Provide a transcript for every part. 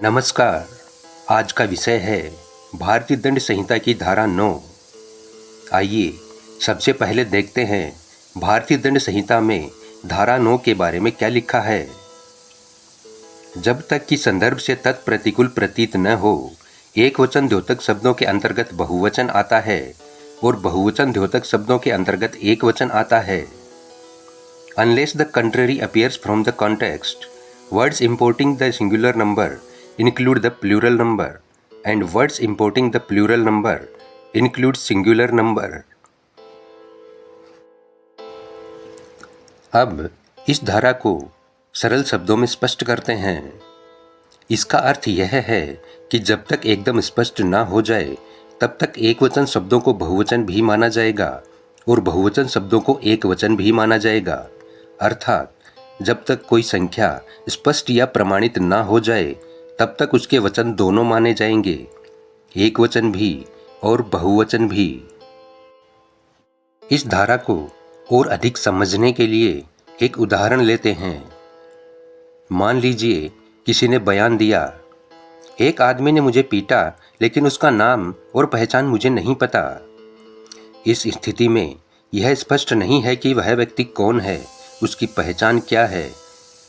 नमस्कार। आज का विषय है भारतीय दंड संहिता की धारा 9। आइए सबसे पहले देखते हैं भारतीय दंड संहिता में धारा 9 के बारे में क्या लिखा है। जब तक कि संदर्भ से तत्प्रतिकूल प्रतीत न हो, एक वचन द्योतक शब्दों के अंतर्गत बहुवचन आता है और बहुवचन द्योतक शब्दों के अंतर्गत एक वचन आता है। Unless the contrary appears from the context, words importing the singular number include the plural number and words importing the plural number include singular number। अब इस धारा को सरल शब्दों में स्पष्ट करते हैं। इसका अर्थ यह है कि जब तक एकदम स्पष्ट ना हो जाए तब तक एकवचन शब्दों को बहुवचन भी माना जाएगा और बहुवचन शब्दों को एकवचन भी माना जाएगा। अर्थात जब तक कोई संख्या स्पष्ट या प्रमाणित ना हो जाए तब तक उसके वचन दोनों माने जाएंगे, एक वचन भी और बहुवचन भी। इस धारा को और अधिक समझने के लिए एक उदाहरण लेते हैं। मान लीजिए किसी ने बयान दिया, एक आदमी ने मुझे पीटा लेकिन उसका नाम और पहचान मुझे नहीं पता। इस स्थिति में यह स्पष्ट नहीं है कि वह व्यक्ति कौन है, उसकी पहचान क्या है,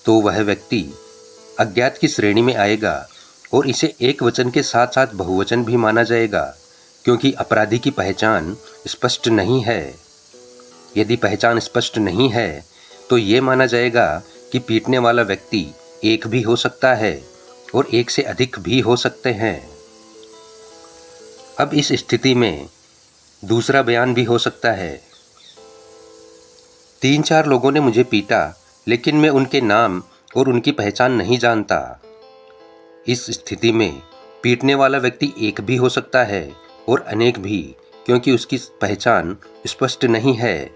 तो वह व्यक्ति अज्ञात की श्रेणी में आएगा और इसे एक वचन के साथ साथ बहुवचन भी माना जाएगा, क्योंकि अपराधी की पहचान स्पष्ट नहीं है। यदि पहचान स्पष्ट नहीं है तो ये माना जाएगा कि पीटने वाला व्यक्ति एक भी हो सकता है और एक से अधिक भी हो सकते हैं। अब इस स्थिति में दूसरा बयान भी हो सकता है, 3-4 लोगों ने मुझे पीटा लेकिन मैं उनके नाम और उनकी पहचान नहीं जानता। इस स्थिति में पीटने वाला व्यक्ति एक भी हो सकता है और अनेक भी, क्योंकि उसकी पहचान स्पष्ट नहीं है।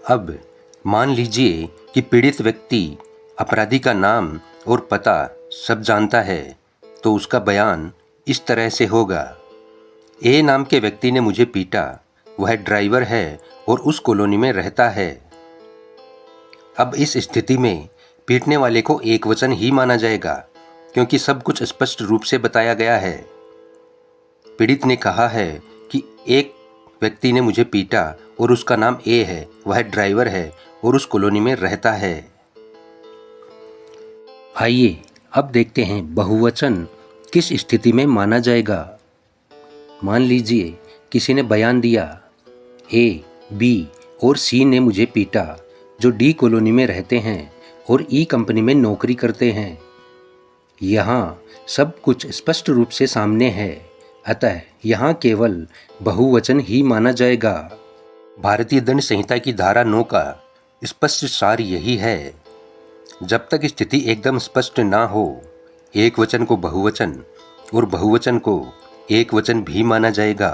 अब मान लीजिए कि पीड़ित व्यक्ति अपराधी का नाम और पता सब जानता है, तो उसका बयान इस तरह से होगा, ए नाम के व्यक्ति ने मुझे पीटा, वह ड्राइवर है और उस कॉलोनी में रहता है। अब इस स्थिति में पीटने वाले को एक वचन ही माना जाएगा, क्योंकि सब कुछ स्पष्ट रूप से बताया गया है। पीड़ित ने कहा है कि एक व्यक्ति ने मुझे पीटा और उसका नाम ए है, वह ड्राइवर है और उस कॉलोनी में रहता है। आइए अब देखते हैं बहुवचन किस स्थिति में माना जाएगा। मान लीजिए किसी ने बयान दिया, ए, बी और सी ने मुझे पीटा, जो डी कॉलोनी में रहते हैं और ई कंपनी में नौकरी करते हैं। यहाँ सब कुछ स्पष्ट रूप से सामने है, अतः यहाँ केवल बहुवचन ही माना जाएगा। भारतीय दंड संहिता की धारा 9 का स्पष्ट सार यही है, जब तक स्थिति एकदम स्पष्ट ना हो, एक वचन को बहुवचन और बहुवचन को एक वचन भी माना जाएगा।